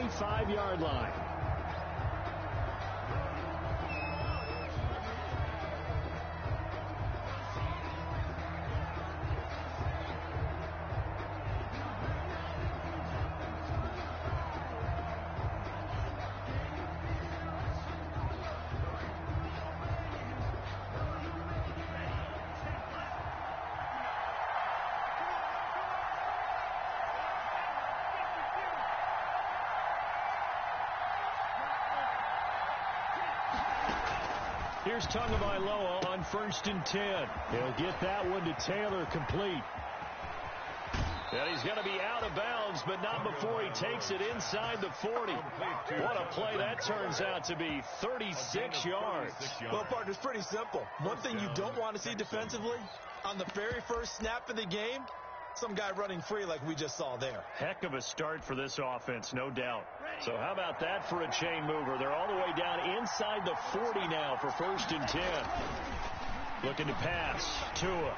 35-yard line. Here's Tagovailoa on 1st and 10. He'll get that one to Taylor, complete. And he's going to be out of bounds, but not before he takes it inside the 40. What a play that turns out to be, 36 yards. Well, partner, it's pretty simple. One thing you don't want to see defensively, on the very first snap of the game, some guy running free like we just saw there. Heck of a start for this offense, no doubt. So how about that for a chain mover? They're all the way down inside the 40 now for 1st and 10. Looking to pass. Tua.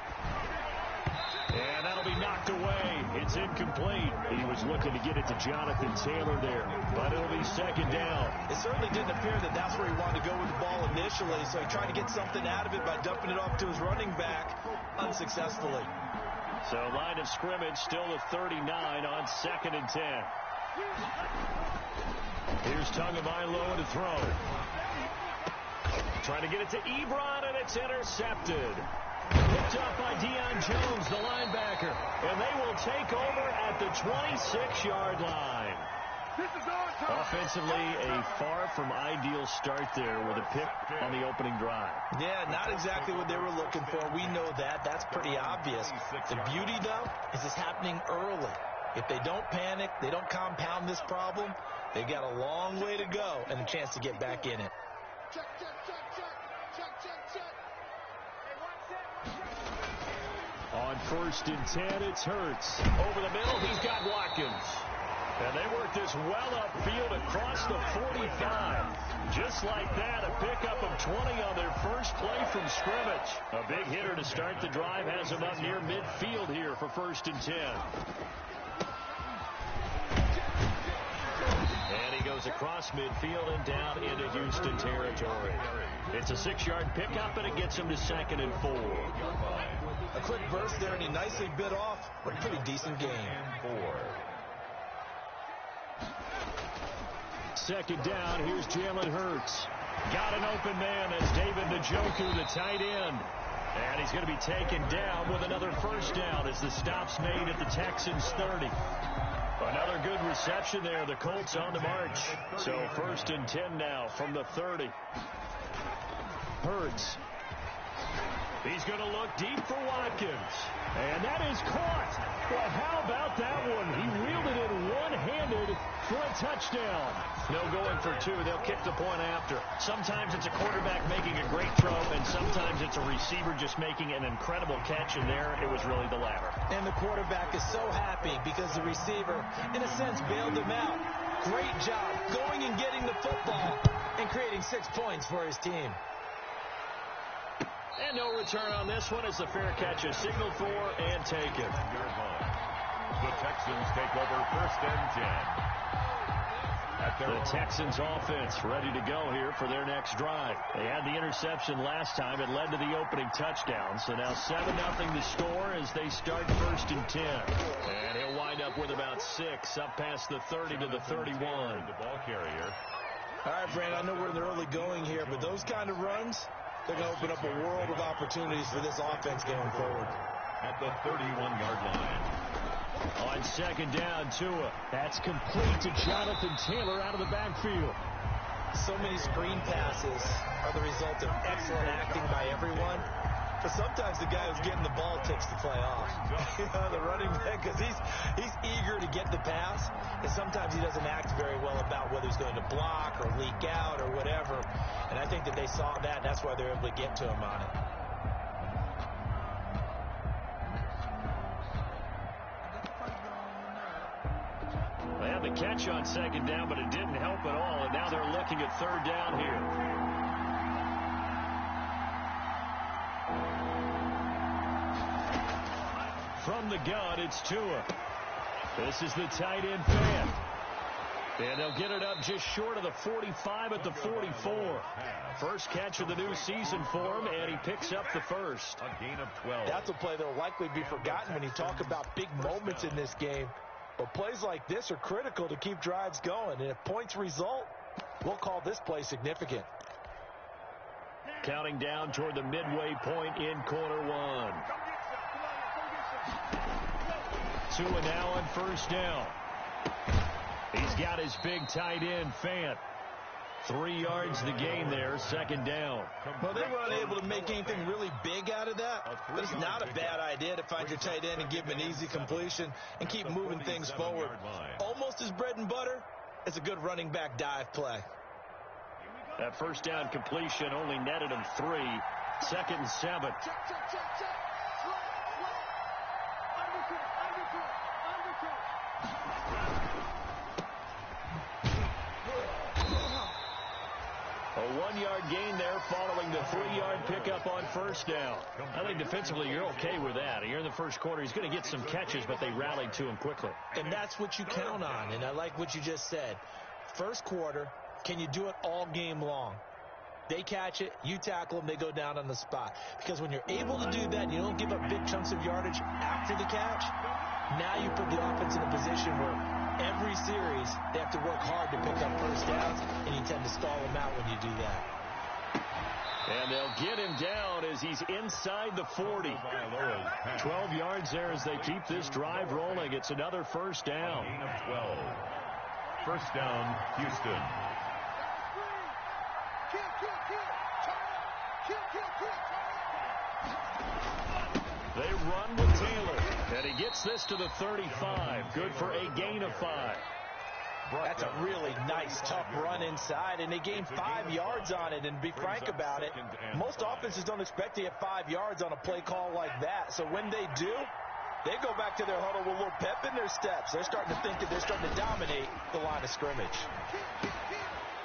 And that'll be knocked away. It's incomplete. He was looking to get it to Jonathan Taylor there, but it'll be 2nd down. It certainly didn't appear that that's where he wanted to go with the ball initially, so he tried to get something out of it by dumping it off to his running back unsuccessfully. So line of scrimmage still the 39 on 2nd and 10. Here's Tagovailoa to throw. Trying to get it to Ebron, and it's intercepted. Picked up by Deion Jones, the linebacker. And they will take over at the 26-yard line. Offensively, a far from ideal start there with a pick on the opening drive. Yeah, not exactly what they were looking for. We know that. That's pretty obvious. The beauty, though, is it's happening early. If they don't panic, they don't compound this problem, they got a long way to go and a chance to get back in it. On 1st and 10, it's Hurts. Over the middle, he's got Watkins. And they work this well upfield across the 45. Just like that, a pickup of 20 on their first play from scrimmage. A big hitter to start the drive has him up near midfield here for 1st and 10. And he goes across midfield and down into Houston territory. It's a 6-yard pickup, and it gets him to 2nd and 4. A quick burst there, and he nicely bit off a pretty decent game. 2nd down, here's Jalen Hurts. Got an open man as David Njoku, the tight end. And he's going to be taken down with another 1st down as the stop's made at the Texans' 30. Another good reception there. The Colts on the march. So 1st and 10 now from the 30. Hurts. He's going to look deep for Watkins. And that is caught. Well, how about that one? He reeled it in one-handed for a touchdown. No going for 2. They'll kick the point after. Sometimes it's a quarterback making a great throw, and sometimes it's a receiver just making an incredible catch, and there it was really the latter. And the quarterback is so happy because the receiver, in a sense, bailed him out. Great job going and getting the football and creating 6 points for his team. And no return on this one as the fair catch is signaled for and taken. The Texans take over 1st and 10. The Texans offense ready to go here for their next drive. They had the interception last time. It led to the opening touchdown. So now 7-0 the score as they start 1st and 10. And he'll wind up with about 6 up past the 30 to the 31. The ball carrier. All right, Brandon, I know we're in the early going here, but those kind of runs, they're going to open up a world of opportunities for this offense going forward. At the 31-yard line. On 2nd down, Tua. That's complete to Jonathan Taylor out of the backfield. So many screen passes are the result of excellent acting by everyone. But sometimes the guy who's getting the ball takes the play off. The running back, because he's eager to get the pass, and sometimes he doesn't act very well about whether he's going to block or leak out or whatever. And I think that they saw that, and that's why they're able to get to him on it. They had the catch on 2nd down, but it didn't help at all, and now they're looking at 3rd down here. From the gun, it's Tua. This is the tight end fan. And they'll get it up just short of the 45 at the 44. First catch of the new season for him, and he picks up the first. A gain of 12. That's a play that will likely be forgotten when you talk about big moments in this game. But plays like this are critical to keep drives going. And if points result, we'll call this play significant. Counting down toward the midway point in quarter one. 2 and now on first down. He's got his big tight end, Fant. 3 yards the gain there, second down. Well, they weren't able to make anything really big out of that, but it's not a bad idea to find your tight end and give him an easy completion and keep moving things forward. Almost his bread and butter. It's a good running back dive play. That first down completion only netted him 3. 2nd and 7. A 1-yard gain there following the 3-yard pickup on first down. I think defensively you're okay with that. Here in the first quarter, he's going to get some catches, but they rallied to him quickly. And that's what you count on, and I like what you just said. First quarter, can you do it all game long? They catch it, you tackle them, they go down on the spot. Because when you're able to do that and you don't give up big chunks of yardage after the catch, now you put the offense in a position where every series they have to work hard to pick up first downs, and you tend to stall them out when you do that. And they'll get him down as he's inside the 40. 12 yards there as they keep this drive rolling. It's another first down. Gain of 12. First down, Houston. They run with Taylor, and he gets this to the 35. Good for a gain of 5. That's a really nice, tough run inside, and they gain 5 yards on it. And to be frank about it, most offenses don't expect to get 5 yards on a play call like that. So when they do, they go back to their huddle with a little pep in their steps. They're starting to think that they're starting to dominate the line of scrimmage.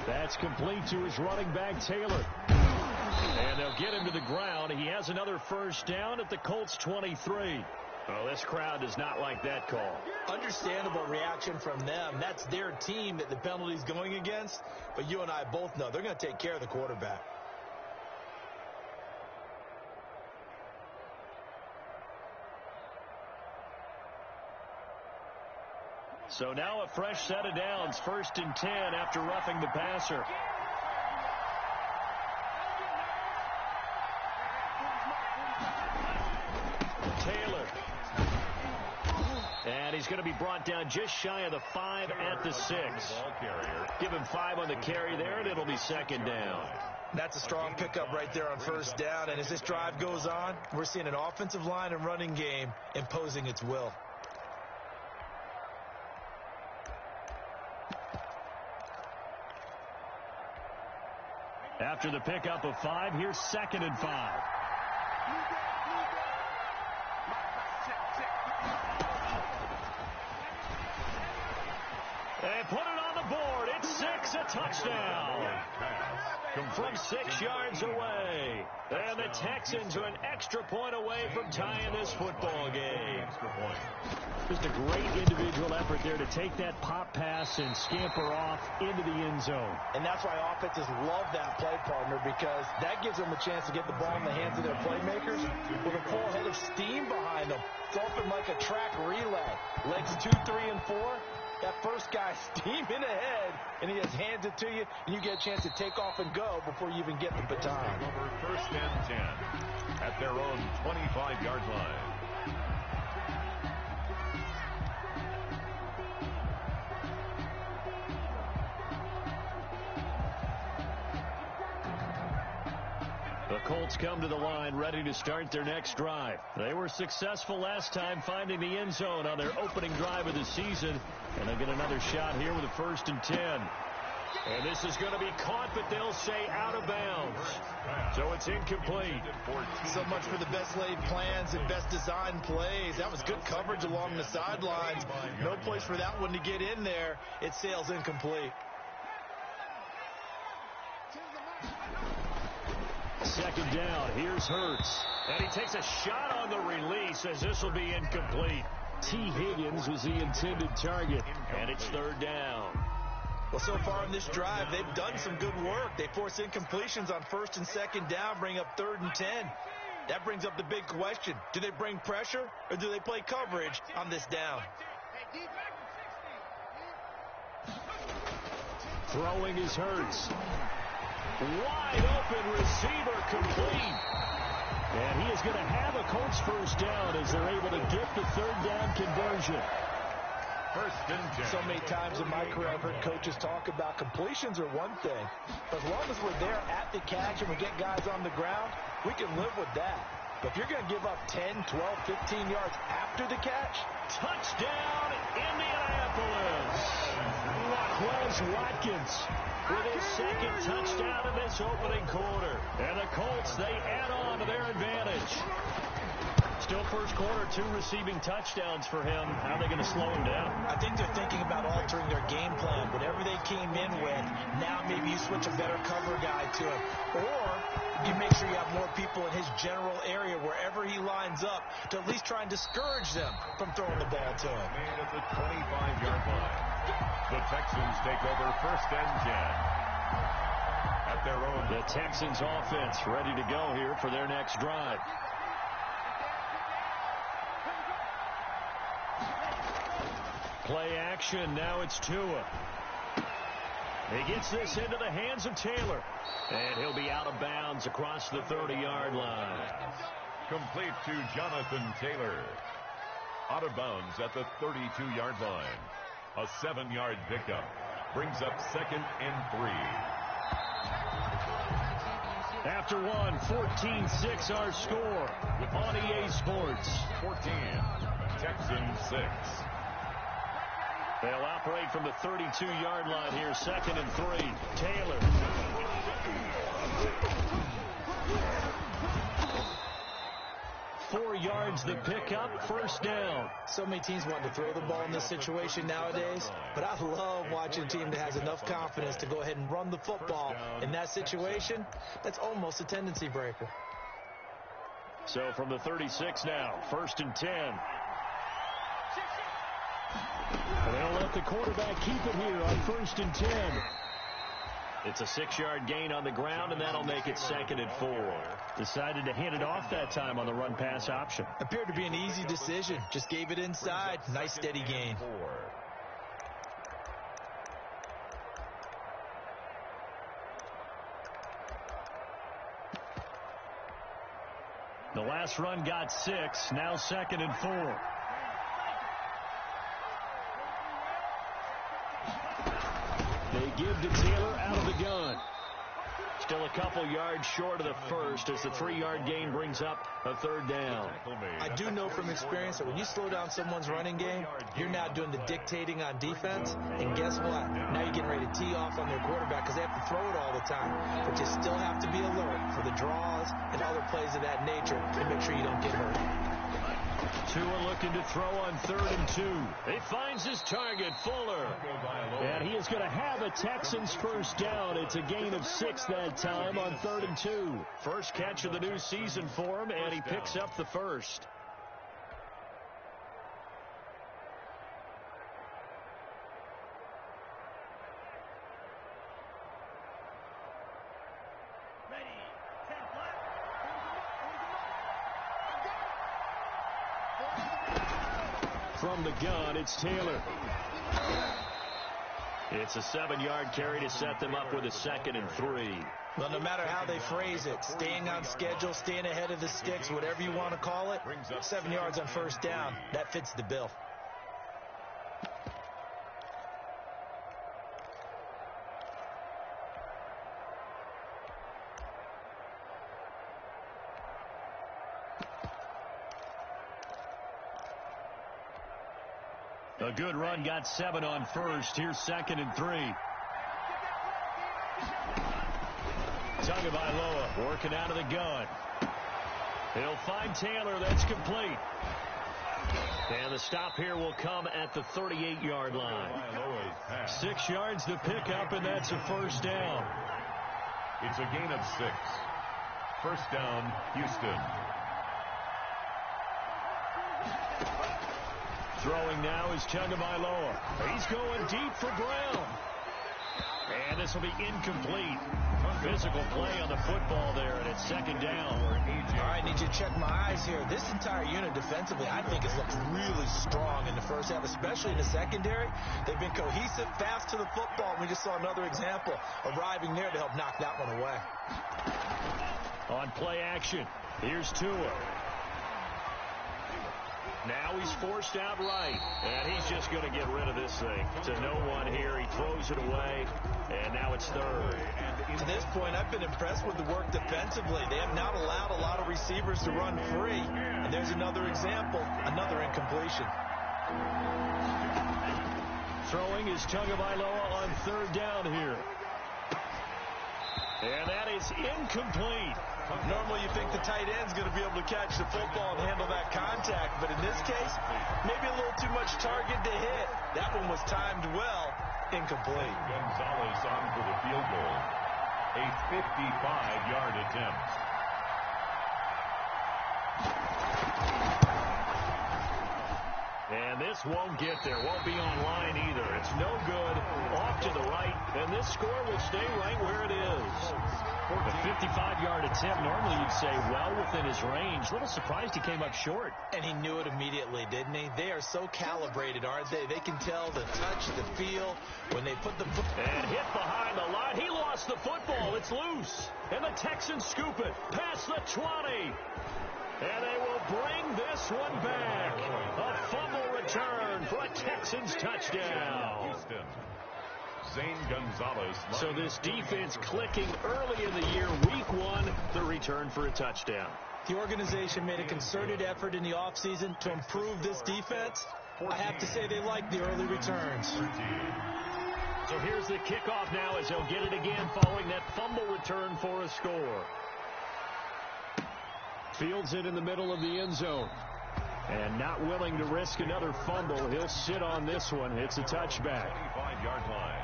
That's complete to his running back, Taylor. And they'll get him to the ground. He has another first down at the Colts 23. Oh, this crowd does not like that call. Understandable reaction from them. That's their team that the penalty's going against. But you and I both know they're going to take care of the quarterback. So now a fresh set of downs. 1st and 10 after roughing the passer. Taylor. And he's going to be brought down just shy of the 5 at the 6. Give him 5 on the carry there, and it'll be second down. That's a strong pickup right there on first down. And as this drive goes on, we're seeing an offensive line and running game imposing its will. After the pickup of 5, here's 2nd and 5. And put it on the board. It's 6, a touchdown. From 6 yards away. And the Texans are an extra point away from tying this football game. Just a great individual effort there to take that pop pass and scamper off into the end zone. And that's why offenses love that play, partner, because that gives them a chance to get the ball in the hands of their playmakers with a full head of steam behind them. It's often like a track relay. Legs 2, 3, and 4. That first guy steaming ahead, and he just hands it to you, and you get a chance to take off and go before you even get the baton. Over 1st and 10 at their own 25-yard line. The Colts come to the line ready to start their next drive. They were successful last time finding the end zone on their opening drive of the season. And they'll get another shot here with a 1st and 10. And this is going to be caught, but they'll say out of bounds. So it's incomplete. So much for the best laid plans and best designed plays. That was good coverage along the sidelines. No place for that one to get in there. It sails incomplete. 2nd down. Here's Hurts. And he takes a shot on the release as this will be incomplete. T. Higgins was the intended target. And it's 3rd down. Well, so far in this drive, they've done some good work. They force incompletions on 1st and 2nd down, bring up 3rd and 10. That brings up the big question. Do they bring pressure or do they play coverage on this down? Throwing is Hurts. Wide open receiver complete. And he is going to have a Colts first down as they're able to get the 3rd down conversion. So many times in my career I've heard coaches talk about completions are one thing. But as long as we're there at the catch and we get guys on the ground, we can live with that. But if you're going to give up 10, 12, 15 yards after the catch. Touchdown, Indianapolis. Quez Watkins with his 2nd touchdown in this opening quarter. And the Colts, they add on to their advantage. Still first quarter, 2 receiving touchdowns for him. How are they going to slow him down? I think they're thinking about altering their game plan. Whatever they came in with, now maybe you switch a better cover guy to him. Or you make sure you have more people in his general area wherever he lines up to at least try and discourage them from throwing the ball to him. Made at the 25-yard line. The Texans take over 1st and 10. At their own. The Texans offense ready to go here for their next drive. Play action. Now it's Tua. He gets this into the hands of Taylor. And he'll be out of bounds across the 30-yard line. Complete to Jonathan Taylor. Out of bounds at the 32-yard line. A 7-yard pickup. Brings up 2nd and 3. After 14-6 our score on EA Sports. 14. Texans 6. They'll operate from the 32-yard line here, 2nd and 3. Taylor. Four yards the pickup, first down. So many teams want to throw the ball in this situation nowadays, but I love watching a team that has enough confidence to go ahead and run the football. In that situation, that's almost a tendency breaker. So from the 36 now, 1st and 10. And they'll let the quarterback keep it here on 1st and 10. It's a 6-yard gain on the ground, and that'll make it 2nd and 4. Decided to hand it off that time on the run-pass option. Appeared to be an easy decision. Just gave it inside. Nice steady gain. The last run got 6. Now 2nd and 4. They give to Taylor out of the gun. Still a couple yards short of the first as the 3-yard gain brings up a 3rd down. I do know from experience that when you slow down someone's running game, you're now doing the dictating on defense. And guess what? Now you're getting ready to tee off on their quarterback because they have to throw it all the time. But you still have to be alert for the draws and other plays of that nature to make sure you don't get hurt. Tua looking to throw on 3rd and 2. He finds his target, Fuller. And he is going to have a Texans first down. It's a gain of 6 that time on 3rd and 2. First catch of the new season for him, and he picks up the first. From the gun, it's Taylor. It's a 7-yard carry to set them up with a 2nd and 3. Well, no matter how they phrase it, staying on schedule, staying ahead of the sticks, whatever you want to call it, 7 yards on first down, that fits the bill. A good run got 7 on first. Here's 2nd and 3. Tagovailoa working out of the gun. He'll find Taylor. That's complete. And the stop here will come at the 38-yard line. 6 yards to pick up, and that's a first down. It's a gain of 6. First down, Houston. Throwing now is Tagovailoa. He's going deep for Brown. this will be incomplete. Physical play on the football there, and it's second down. All right, need you to check my eyes here. This entire unit defensively, I think, has looked really strong in the first half, especially in the secondary. They've been cohesive, fast to the football. We just saw another example arriving there to help knock that one away. On play action, here's Tua. Now he's forced out right, and he's just going to get rid of this thing. To no one here, he throws it away, and now it's third. To this point, I've been impressed with the work defensively. They have not allowed a lot of receivers to run free, and there's another example, another incompletion. Throwing is Tagovailoa on third down here. And that is incomplete. Normally you think the tight end's going to be able to catch the football and handle that contact, but in this case, maybe a little too much target to hit. That one was timed well, incomplete. Gonzalez on for the field goal. A 55-yard attempt. And this won't get there. Won't be online either. It's no good. Off to the right. And this score will stay right where it is. The 55-yard attempt, normally you'd say well within his range. A little surprised he came up short. And he knew it immediately, didn't he? They are so calibrated, aren't they? They can tell the touch, the feel, when they put the... And hit behind the line. He lost the football. It's loose. And the Texans scoop it past the 20. And they will bring this one back. A fumble return for a Texans touchdown. Houston. Zane Gonzalez. So this defense clicking early in the year, week one, the return for a touchdown. The organization made a concerted effort in the offseason to improve this defense. I have to say they like the early returns. So here's the kickoff now as they'll get it again following that fumble return for a score. Fields it in the middle of the end zone. And not willing to risk another fumble. He'll sit on this one. It's a touchback. 25-yard line.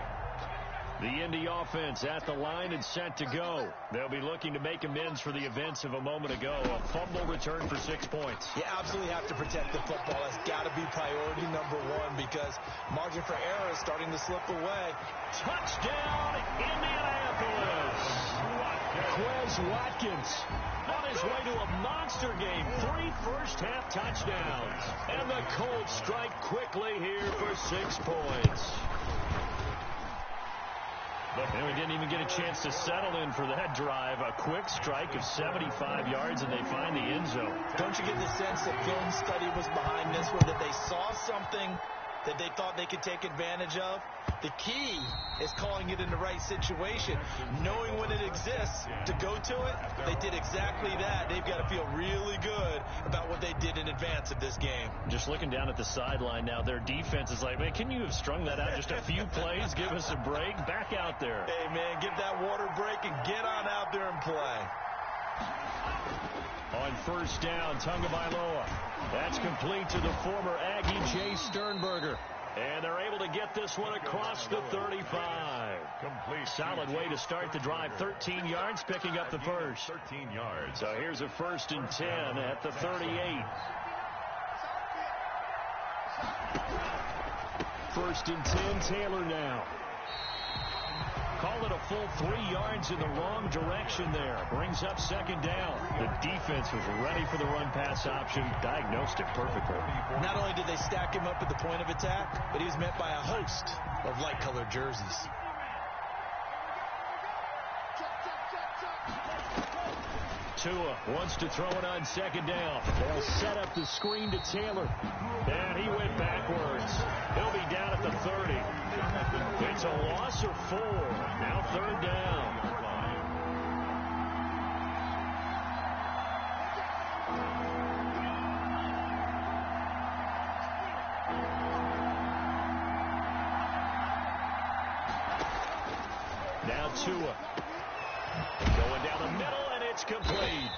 The Indy offense at the line and set to go. They'll be looking to make amends for the events of a moment ago. A fumble return for 6 points. You absolutely have to protect the football. That's got to be priority number one because margin for error is starting to slip away. Touchdown, Indianapolis. Quez Watkins on his way to a monster game. 3 first-half touchdowns. And the Colts strike quickly here for 6 points. And we didn't even get a chance to settle in for that drive. A quick strike of 75 yards, and they find the end zone. Don't you get the sense that film study was behind this one, that they saw something that they thought they could take advantage of? The key is calling it in the right situation, knowing when it exists to go to it. They did exactly that. They've got to feel really good about what they did in advance of this game. Just looking down at the sideline now, their defense is like, man, can you have strung that out just a few plays? Give us a break. Back out there. Hey, man, give that water break and get on out there and play. On first down, Tagovailoa. That's complete to the former Aggie, Jay Sternberger. And they're able to get this one across the 35. Complete. Solid way to start the drive. 13 yards, picking up the first. 13 yards. So here's a 1st and 10 at the 38. 1st and 10, Taylor now. Call it a full 3 yards in the wrong direction there. Brings up 2nd down. The defense was ready for the run-pass option. Diagnosed it perfectly. Not only did they stack him up at the point of attack, but he was met by a host of light-colored jerseys. Tua wants to throw it on 2nd down. They'll set up the screen to Taylor. And he went backwards. He'll be down at the 30. It's a loss of 4. Now 3rd down. Now Tua. Going down the middle, and it's complete.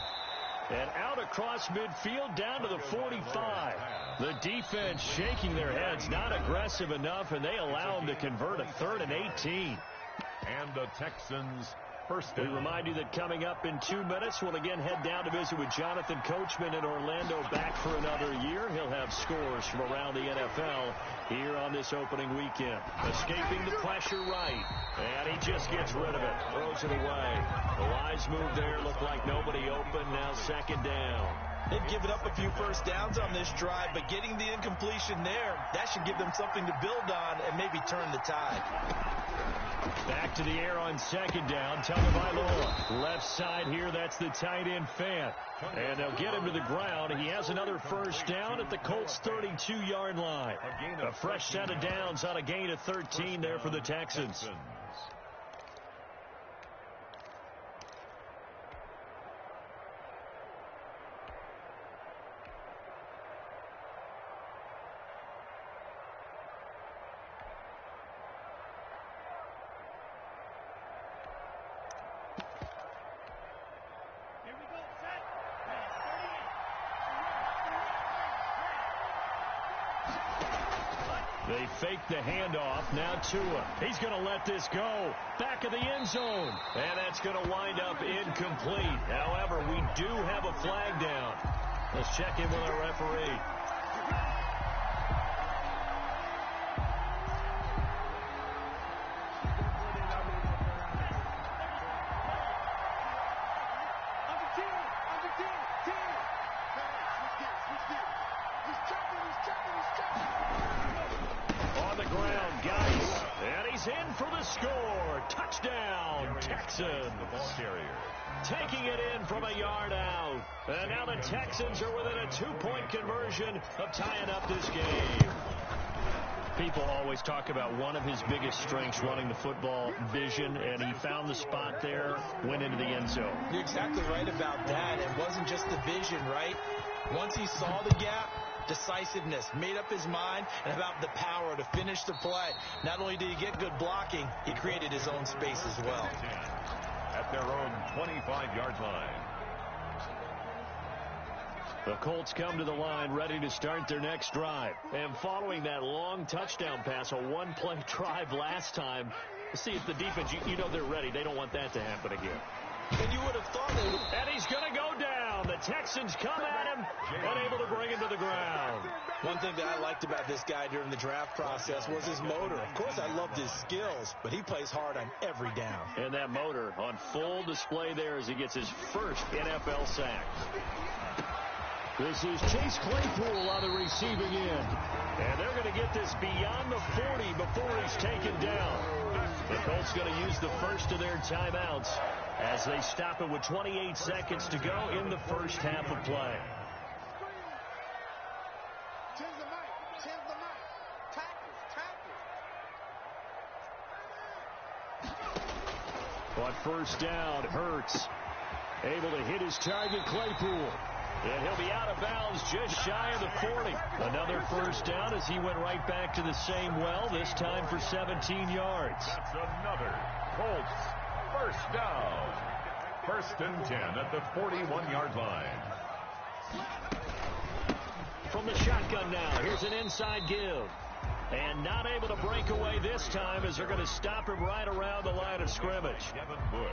And out across midfield down to the 45. The defense shaking their heads, not aggressive enough, and they allow them to convert a 3rd and 18. And the Texans First We down. remind you that coming up in 2 minutes, we'll again head down to visit with Jonathan Coachman in Orlando, back for another year. He'll have scores from around the NFL here on this opening weekend. Escaping the pressure right, and he just gets rid of it, throws it away. The wise move there, looked like nobody open, now second down. They've given up a few first downs on this drive, but getting the incompletion there, that should give them something to build on and maybe turn the tide. Back to the air on second down. Tagovailoa. Left side here, that's the tight end Fant. And they'll get him to the ground. He has another first down at the Colts' 32-yard line. A fresh set of downs on a gain of 13 there for the Texans. They fake the handoff. Now Tua. He's going to let this go. Back of the end zone. And that's going to wind up incomplete. However, we do have a flag down. Let's check in with our referee. In for the score. Touchdown, Texans. The ball carrier. Taking it in from a yard out. And now the Texans are within a 2-point conversion of tying up this game. People always talk about one of his biggest strengths, running the football, vision, and he found the spot there, went into the end zone. You're exactly right about that. It wasn't just the vision, right? Once he saw the gap, decisiveness, made up his mind, and about the power to finish the play. Not only did he get good blocking, he created his own space as well. At their own 25-yard line. The Colts come to the line ready to start their next drive. And following that long touchdown pass, a one-play drive last time, see if the defense, you know they're ready. They don't want that to happen again. And you would have thought they would. And he's going to go down. The Texans come at him and able to bring him to the ground. One thing that I liked about this guy during the draft process was his motor. Of course, I loved his skills, but he plays hard on every down. And that motor on full display there as he gets his first NFL sack. This is Chase Claypool on the receiving end. And they're going to get this beyond the 40 before he's taken down. The Colts going to use the first of their timeouts as they stop it with 28 seconds to go in the first half of play. On first down, Hurts able to hit his target, Claypool. And he'll be out of bounds just shy of the 40. Another first down as he went right back to the same well, this time for 17 yards. That's another Colts first down. First and 10 at the 41-yard line. From the shotgun now, here's an inside give. And not able to break away this time as they're going to stop him right around the line of scrimmage. Devin Bush.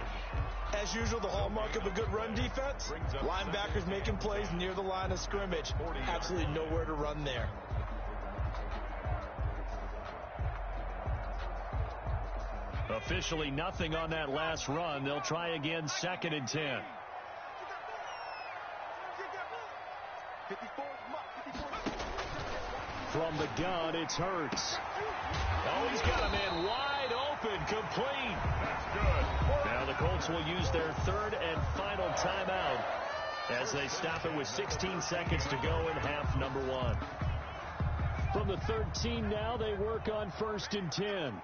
As usual, the hallmark of a good run defense, linebackers making plays near the line of scrimmage. Absolutely nowhere to run there. Officially nothing on that last run. They'll try again, second and 10. From the gun, it's Hurts. Oh, he's got a man wide open, complete. That's good. Now the Colts will use their third and final timeout as they stop it with 16 seconds to go in half number one. From the 13 now, they work on first and 10.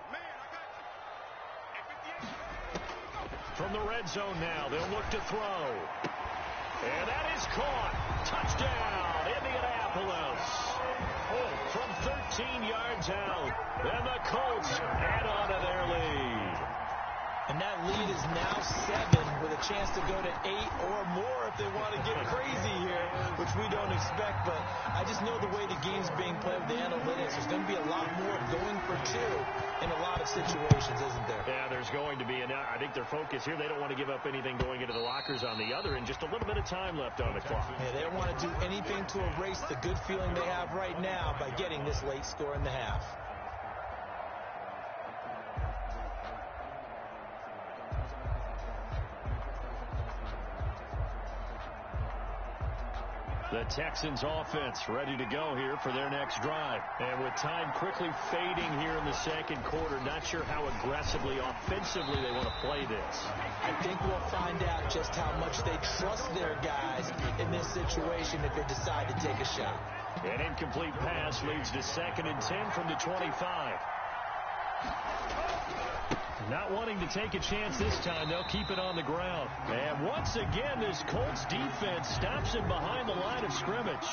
From the red zone now, they'll look to throw. And that is caught. Touchdown, Indianapolis. From 13 yards out, and the Colts add on to their lead. And that lead is now 7 with a chance to go to 8 or more if they want to get crazy here, which we don't expect. But I just know the way the game's being played with the analytics, there's going to be a lot more going for 2 in a lot of situations, isn't there? Yeah, there's is going to be. And I think their focus here, they don't want to give up anything going into the lockers on the other, and just a little bit of time left on the clock. Yeah, they don't want to do anything to erase the good feeling they have right now by getting this late score in the half. The Texans offense ready to go here for their next drive. And with time quickly fading here in the second quarter, not sure how aggressively, offensively they want to play this. I think we'll find out just how much they trust their guys in this situation if they decide to take a shot. An incomplete pass leads to 2nd and 10 from the 25. Not wanting to take a chance this time, they'll keep it on the ground. And once again, this Colts defense stops him behind the line of scrimmage.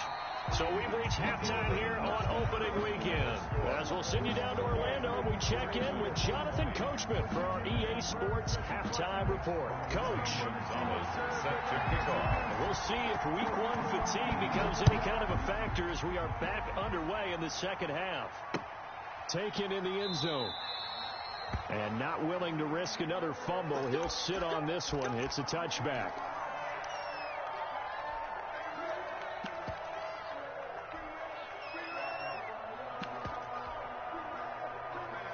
So we've reached halftime here on opening weekend. As we'll send you down to Orlando, we check in with Jonathan Coachman for our EA Sports Halftime Report. Coach. We'll see if Week 1 fatigue becomes any kind of a factor as we are back underway in the second half. Taken in the end zone. And not willing to risk another fumble. He'll sit on this one. It's a touchback.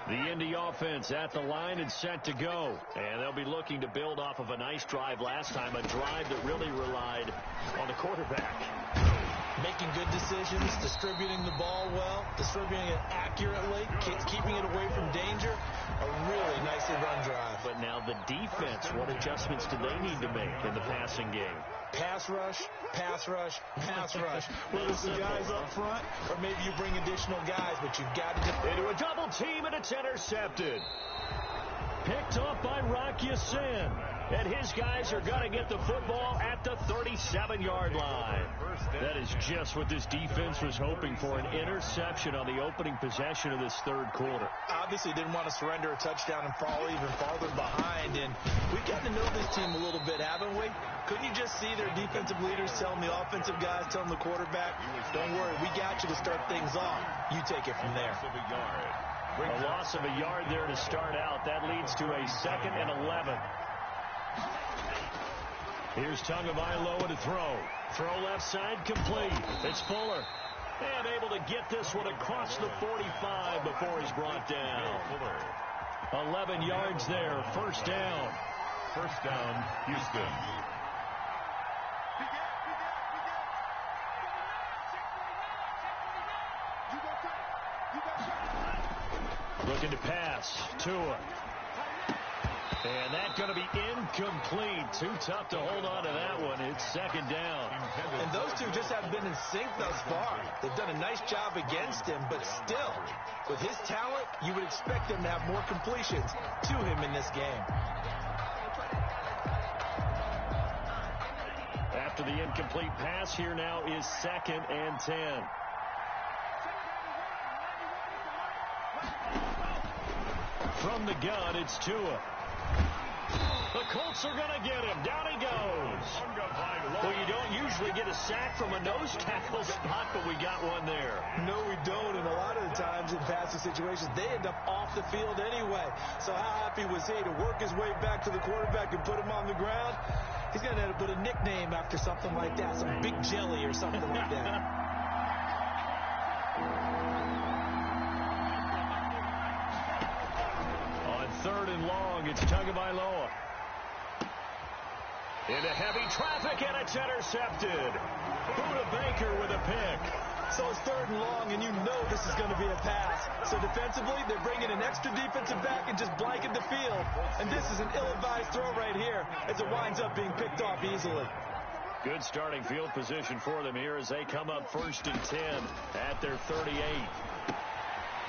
The Indy offense at the line and set to go. And they'll be looking to build off of a nice drive last time, a drive that really relied on the quarterback. Making good decisions, distributing the ball well, distributing it accurately, keeping it away from danger. A really nicely run drive. But now the defense, what adjustments do they need to make in the passing game? Pass rush, pass rush, pass rush. Whether it's the guys up front or maybe you bring additional guys, but you've got to get into a double team, and it's intercepted. Picked off by Rock Ya-Sin. And his guys are going to get the football at the 37-yard line. That is just what this defense was hoping for, an interception on the opening possession of this third quarter. Obviously didn't want to surrender a touchdown and fall even farther behind. And we've gotten to know this team a little bit, haven't we? Couldn't you just see their defensive leaders telling the offensive guys, telling the quarterback, don't worry, we got you to start things off. You take it from there. A loss of a yard there to start out. That leads to a 2nd and 11. Here's Tagovailoa to throw. Throw left side complete. It's Fuller. And able to get this one across the 45 before he's brought down. 11 yards there. First down. First down, Houston. Looking to pass. Tua. And that's going to be incomplete. Too tough to hold on to that one. It's 2nd down. And those two just haven't been in sync thus far. They've done a nice job against him, but still, with his talent, you would expect him to have more completions to him in this game. After the incomplete pass, here now is 2nd and 10. From the gun, it's Tua. The Colts are going to get him. Down he goes. Well, you don't usually get a sack from a nose tackle spot, but we got one there. No, we don't. And a lot of the times in passing situations, they end up off the field anyway. So how happy was he to work his way back to the quarterback and put him on the ground? He's going to end up with a nickname after something like that, some Big Jelly or something like that. On 3rd and long, it's Tagovailoa. Into heavy traffic, and it's intercepted. Budda Baker with a pick. So it's 3rd and long, and you know this is going to be a pass. So defensively, they're bringing an extra defensive back and just blanket the field. And this is an ill-advised throw right here as it winds up being picked off easily. Good starting field position for them here as they come up 1st and 10 at their 38.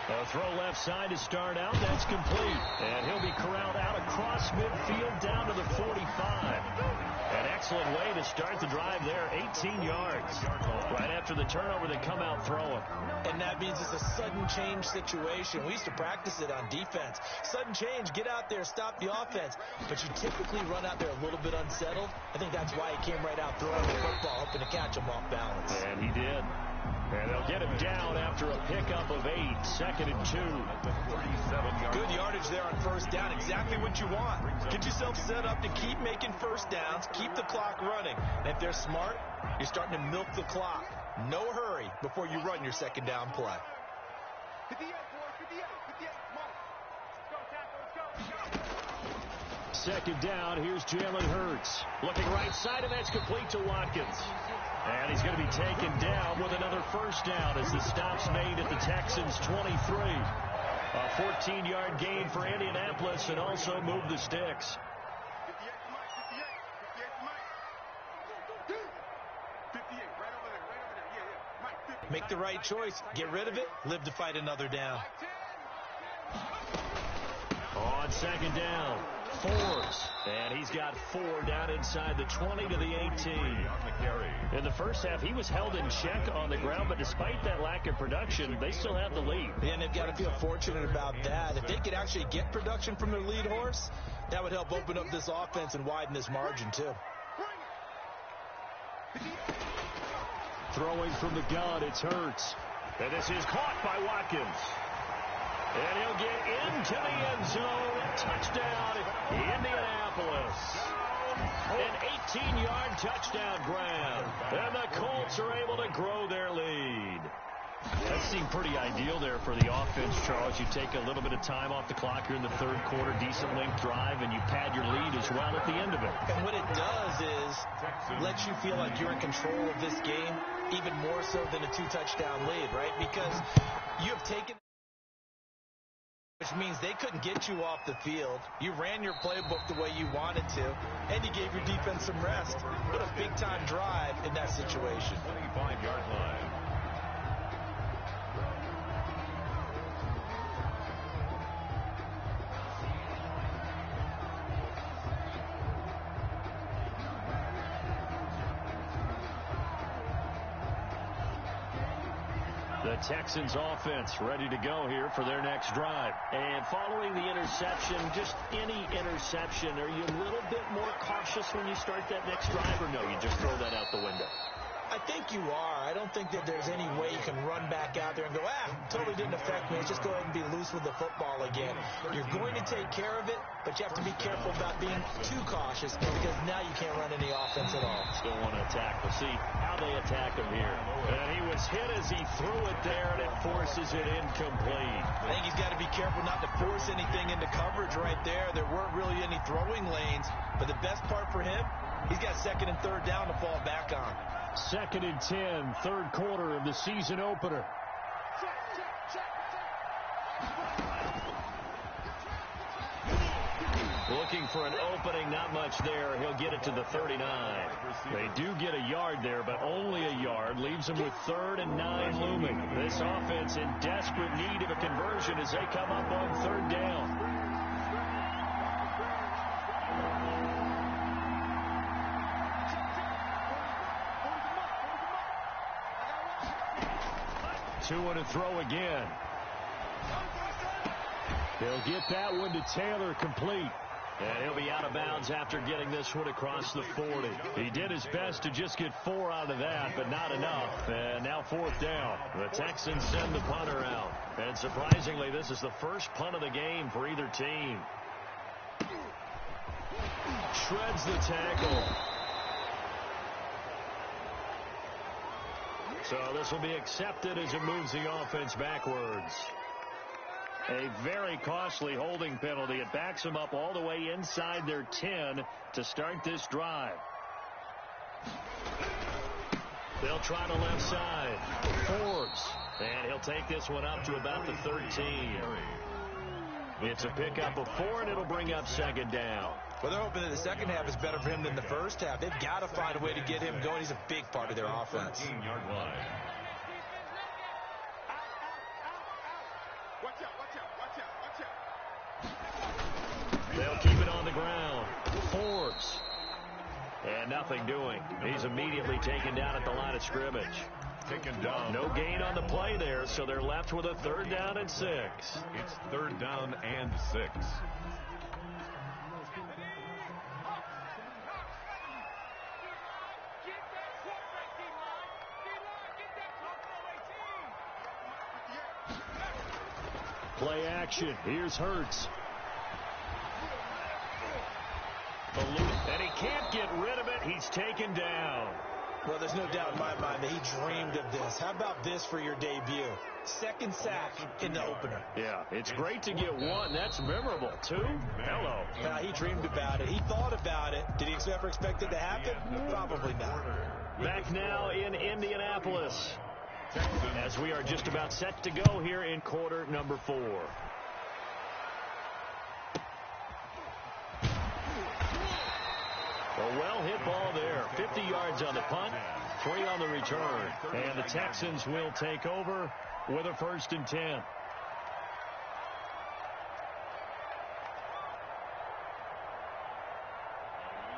A throw left side to start out. That's complete. And he'll be corralled out across midfield down to the 45. An excellent way to start the drive there. 18 yards. Right after the turnover, they come out throwing. And that means it's a sudden change situation. We used to practice it on defense. Sudden change, get out there, stop the offense. But you typically run out there a little bit unsettled. I think that's why he came right out throwing the football, hoping to catch him off balance. And he did. And they'll get him down after a pickup of 8, 2nd and 2. Good yardage there on first down. Exactly what you want. Get yourself set up to keep making first downs, keep the clock running. And if they're smart, you're starting to milk the clock. No hurry before you run your second down play. 58, boys, 58, 58. Come on. Let's go, tackle, let's go. Second down, here's Jalen Hurts. Looking right side, and that's complete to Watkins. And he's going to be taken down with another first down as the stop's made at the Texans' 23. A 14-yard gain for Indianapolis and also moved the sticks. 58 to Mike, 58, 58 to Mike. 58, right over there, yeah, Mike, 50. Make the right choice. Get rid of it. Live to fight another down. On second down, Forbes. And he's got 4 down inside the 20 to the 18. In the first half, he was held in check on the ground, but despite that lack of production, they still have the lead. And they've got to feel fortunate about that. If they could actually get production from their lead horse, that would help open up this offense and widen this margin, too. Throwing from the gun, it's Hurts. And this is caught by Watkins. And he'll get into the end zone. Touchdown, Indianapolis. An 18-yard touchdown grab. And the Colts are able to grow their lead. That seemed pretty ideal there for the offense, Charles. You take a little bit of time off the clock here in the third quarter, decent length drive, and you pad your lead as well at the end of it. And what it does is let you feel like you're in control of this game, even more so than a 2-touchdown lead, right? Because you have taken, which means they couldn't get you off the field. You ran your playbook the way you wanted to, and you gave your defense some rest. What a big-time drive in that situation. 25-yard line. The Texans offense ready to go here for their next drive. And following the interception, just any interception, are you a little bit more cautious when you start that next drive, or no, you just throw that out the window? I think you are. I don't think that there's any way you can run back out there and go, totally didn't affect me. Let's just go ahead and be loose with the football again. You're going to take care of it, but you have to be careful about being too cautious because now you can't run any offense at all. Still want to attack. We'll see how they attack him here. And he was hit as he threw it there, and it forces it incomplete. I think he's got to be careful not to force anything into coverage right there. There weren't really any throwing lanes, but the best part for him, he's got second and third down to fall back on. 2nd and 10, third quarter of the season opener. Looking for an opening, not much there. He'll get it to the 39. They do get a yard there, but only a yard. Leaves them with 3rd and 9 looming. This offense in desperate need of a conversion as they come up on 3rd down. Two and a throw again. He'll get that one to Taylor complete. And he'll be out of bounds after getting this one across the 40. He did his best to just get 4 out of that, but not enough. And now 4th down. The Texans send the punter out. And surprisingly, this is the first punt of the game for either team. Shreds the tackle. So this will be accepted as it moves the offense backwards. A very costly holding penalty. It backs them up all the way inside their 10 to start this drive. They'll try the left side. Forbes. And he'll take this one up to about the 13. It's a pickup of 4, and it'll bring up 2nd down. Well, they're hoping that the second half is better for him than the first half. They've got to find a way to get him going. He's a big part of their offense. 15-yard line. Watch out, watch out, watch out. They'll keep it on the ground. Forbes. And nothing doing. He's immediately taken down at the line of scrimmage. Taken down. No gain on the play there, so they're left with a 3rd down and 6. It's 3rd down and 6. Play action. Here's Hurts. And he can't get rid of it. He's taken down. Well, there's no doubt in my mind that he dreamed of this. How about this for your debut? Second sack in the opener. Yeah, it's great to get one. That's memorable. Two? Hello. He dreamed about it. He thought about it. Did he ever expect it to happen? Probably not. Back now in Indianapolis, as we are just about set to go here in quarter number 4. A well-hit ball there. 50 yards on the punt, 3 on the return. And the Texans will take over with a 1st and 10.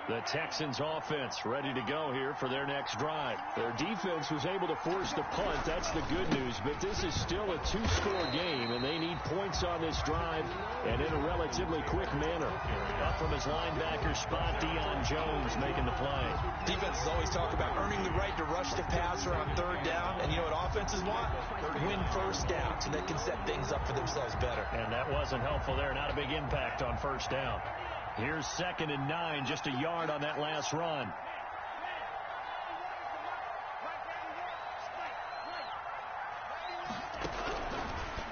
The Texans offense ready to go here for their next drive. Their defense was able to force the punt. That's the good news. But this is still a 2-score game, and they need points on this drive and in a relatively quick manner. Up from his linebacker spot, Deion Jones making the play. Defenses always talk about earning the right to rush the passer on 3rd down. And you know what offenses want? Win 1st down so they can set things up for themselves better. And that wasn't helpful there. Not a big impact on 1st down. Here's 2nd and 9, just a yard on that last run.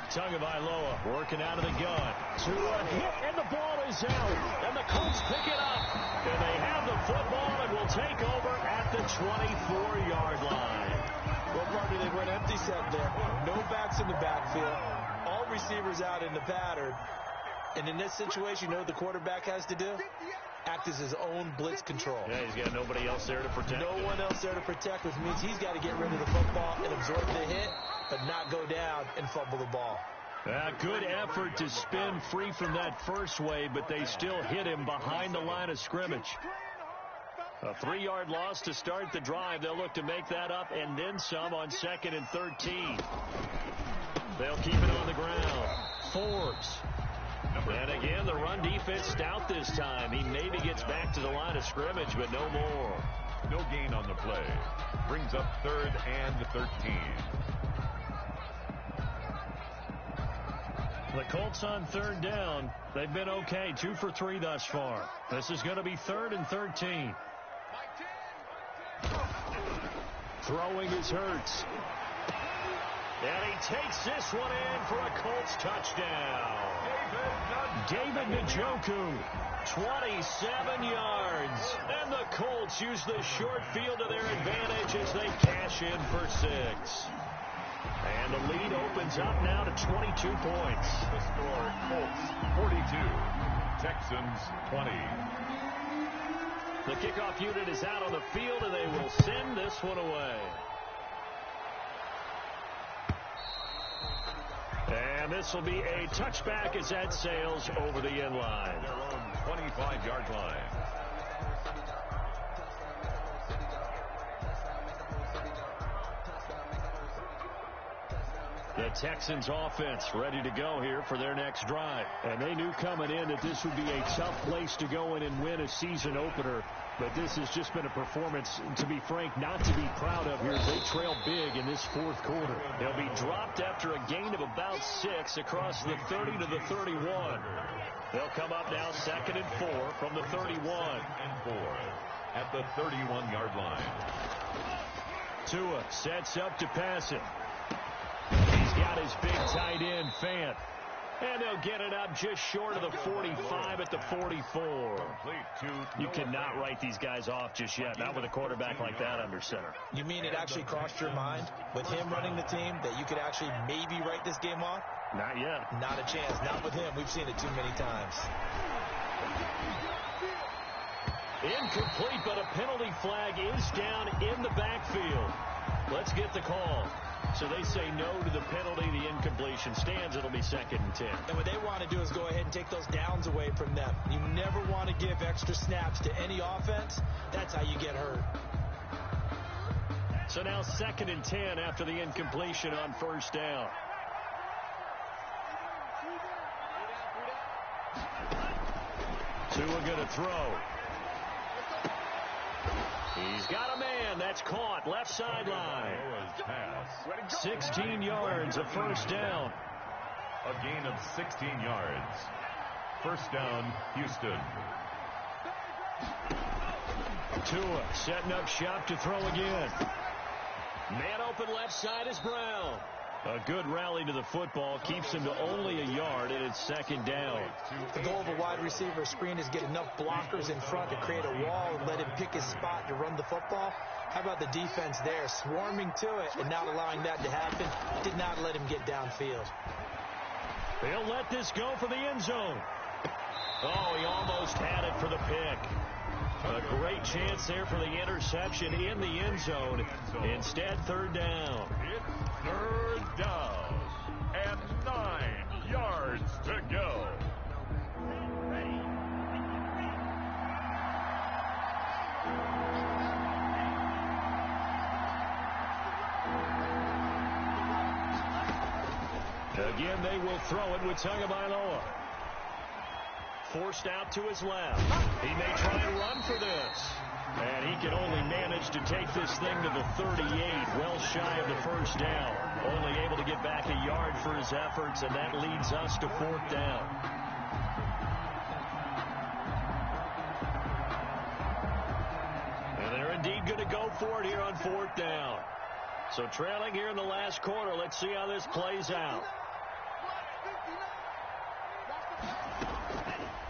Tagovailoa working out of the gun. To a hit, and the ball is out. And the Colts pick it up. And they have the football and will take over at the 24-yard line. Well, partner, they went empty set there. No backs in the backfield. All receivers out in the pattern. And in this situation, you know what the quarterback has to do? Act as his own blitz control. Yeah, he's got nobody else there to protect. No one else there to protect, which means he's got to get rid of the football and absorb the hit, but not go down and fumble the ball. Good effort to spin free from that first wave, but they still hit him behind the line of scrimmage. A 3-yard loss to start the drive. They'll look to make that up and then some on 2nd and 13. They'll keep it on the ground. Forbes. And again, the run defense stout this time. He maybe gets back to the line of scrimmage, but no more. No gain on the play. Brings up 3rd and 13. The Colts on 3rd down. They've been okay. 2 for 3 thus far. This is going to be 3rd and 13. Throwing is Hurts. And he takes this one in for a Colts touchdown. David Njoku, 27 yards. And the Colts use the short field to their advantage as they cash in for 6. And the lead opens up now to 22 points. The score, Colts 42, Texans 20. The kickoff unit is out on the field, and they will send this one away. And this will be a touchback as that sails over the end line. Their own 25-yard line. The Texans offense ready to go here for their next drive. And they knew coming in that this would be a tough place to go in and win a season opener. But this has just been a performance, to be frank, not to be proud of here as they trail big in this 4th quarter. They'll be dropped after a gain of about 6 across the 30 to the 31. They'll come up now 2nd and 4 from the 31. And 4 at the 31-yard line. Tua sets up to pass it. He's got his big tight end, Fant. And they'll get it up just short of the 45 at the 44. You cannot write these guys off just yet, not with a quarterback like that under center. You mean it actually crossed your mind with him running the team that you could actually maybe write this game off? Not yet. Not a chance. Not with him. We've seen it too many times. Incomplete, but a penalty flag is down in the backfield. Let's get the call. So they say no to the penalty. The incompletion stands. It'll be 2nd and 10. And what they want to do is go ahead and take those downs away from them. You never want to give extra snaps to any offense. That's how you get hurt. So now 2nd and 10 after the incompletion on 1st down. Tua going to throw. He's got a man. That's caught. Left sideline. 16 yards, a 1st down. A gain of 16 yards. First down, Houston. Tua setting up shop to throw again. Man open left side is Brown. A good rally to the football keeps him to only a yard, and it's second down. The goal of a wide receiver screen is get enough blockers in front to create a wall and let him pick his spot to run the football. How about the defense there, swarming to it and not allowing that to happen? Did not let him get downfield. They'll let this go for the end zone. Oh, he almost had it for the pick. A great chance there for the interception in the end zone. Instead, third down. It's third down and 9 yards to go. Again, they will throw it with Tagovailoa. Forced out to his left. He may try and run for this. And he can only manage to take this thing to the 38, well shy of the first down. Only able to get back a yard for his efforts, and that leads us to fourth down. And they're indeed going to go for it here on fourth down. So trailing here in the last quarter, let's see how this plays out.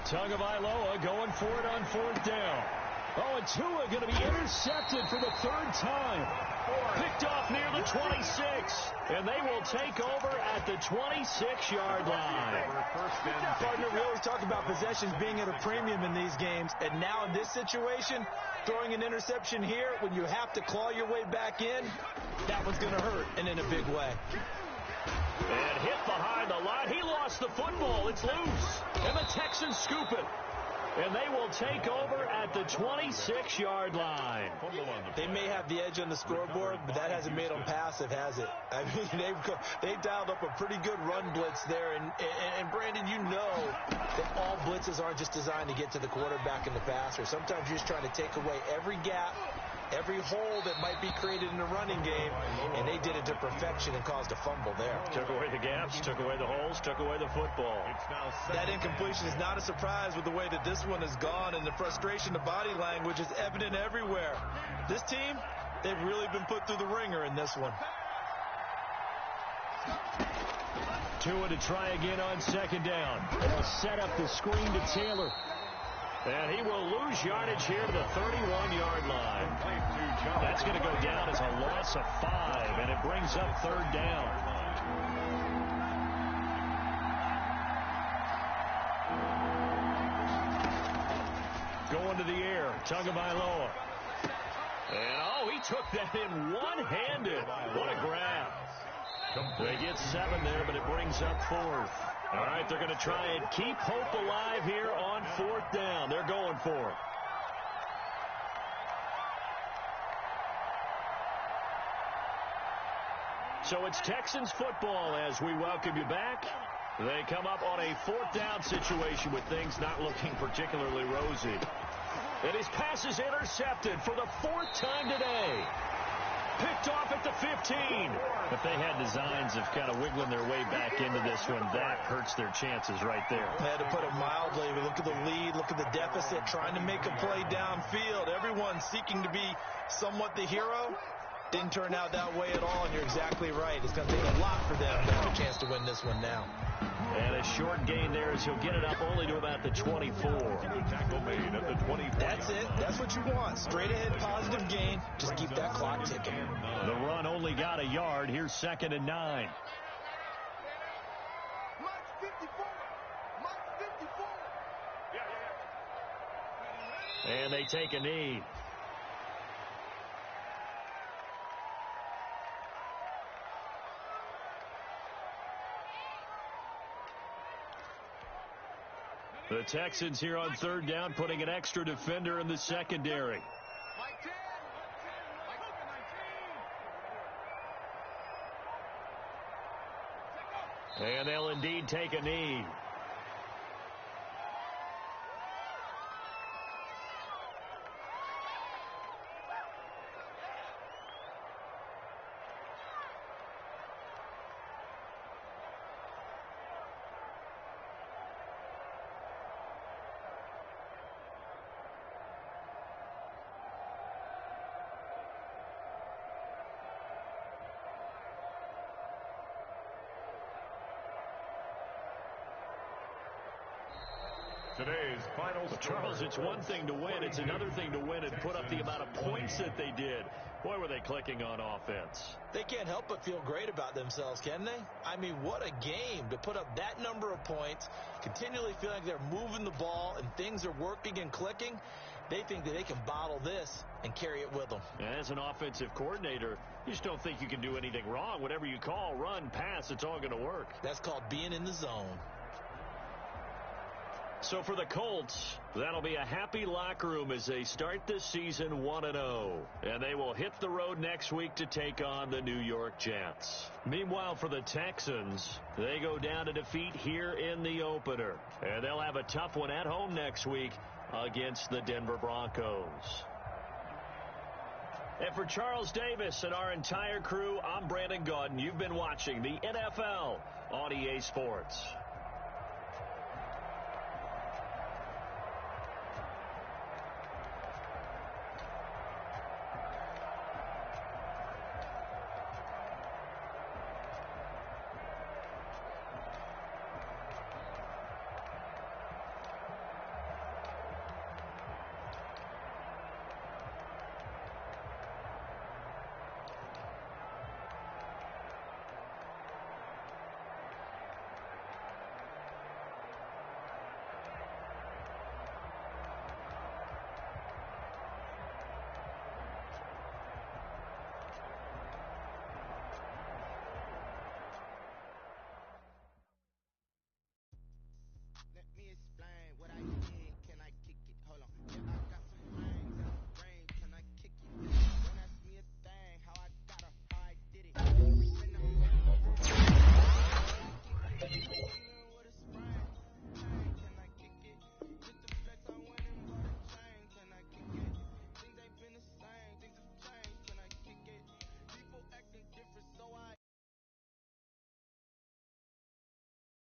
Tagovailoa going for it on fourth down. Oh, and Tua going to be intercepted for the third time. Picked off near the 26. And they will take over at the 26-yard line. Partner, we always talk about possessions being at a premium in these games. And now in this situation, throwing an interception here when you have to claw your way back in, that one's going to hurt, and in a big way. And hit behind the line. He lost the football. It's loose. And the Texans scoop it. And they will take over at the 26-yard line. They may have the edge on the scoreboard, but that hasn't made them passive, has it? I mean, they've dialed up a pretty good run blitz there. And Brandon, you know that all blitzes aren't just designed to get to the quarterback and the passer. Sometimes you're just trying to take away every gap, every hole that might be created in the running game, and they did it to perfection and caused a fumble there. Took away the gaps, took away the holes, took away the football. That incompletion is not a surprise with the way that this one has gone, and the frustration, the body language is evident everywhere. This team, they've really been put through the ringer in this one. Tua to try again on second down. They'll set up the screen to Taylor. And he will lose yardage here to the 31-yard line. That's going to go down as a loss of 5, and it brings up third down. Going to the air, Tagovailoa. And, oh, he took that in one-handed. What a grab. They get 7 there, but it brings up fourth. All right, they're going to try and keep hope alive here on fourth down. They're going for it. So it's Texans football as we welcome you back. They come up on a fourth down situation with things not looking particularly rosy. And his pass is intercepted for the fourth time today. Picked off at the 15. If they had designs of kind of wiggling their way back into this one, that hurts their chances right there. They had to put it mildly. Look at the lead. Look at the deficit. Trying to make a play downfield. Everyone seeking to be somewhat the hero. Didn't turn out that way at all, and you're exactly right. It's going to take a lot for them to have a chance to win this one now. And a short gain there as he'll get it up only to about the 24. Tackle made at the 24. That's it. That's what you want. Straight ahead, positive gain. Just keep that clock ticking. The run only got a yard. Here's 2nd and 9. And they take a knee. The Texans here on third down putting an extra defender in the secondary. And they'll indeed take a knee. today's final score. Charles, it's one thing to win. It's another thing to win and put up the amount of points that they did. Boy, were they clicking on offense. They can't help but feel great about themselves, can they? I mean, what a game to put up that number of points, continually feel like they're moving the ball and things are working and clicking. They think that they can bottle this and carry it with them. As an offensive coordinator, you just don't think you can do anything wrong. Whatever you call, run, pass, it's all going to work. That's called being in the zone. So for the Colts, that'll be a happy locker room as they start this season 1-0. And they will hit the road next week to take on the New York Jets. Meanwhile, for the Texans, they go down to defeat here in the opener. And they'll have a tough one at home next week against the Denver Broncos. And for Charles Davis and our entire crew, I'm Brandon Gaudin. You've been watching the NFL on EA Sports.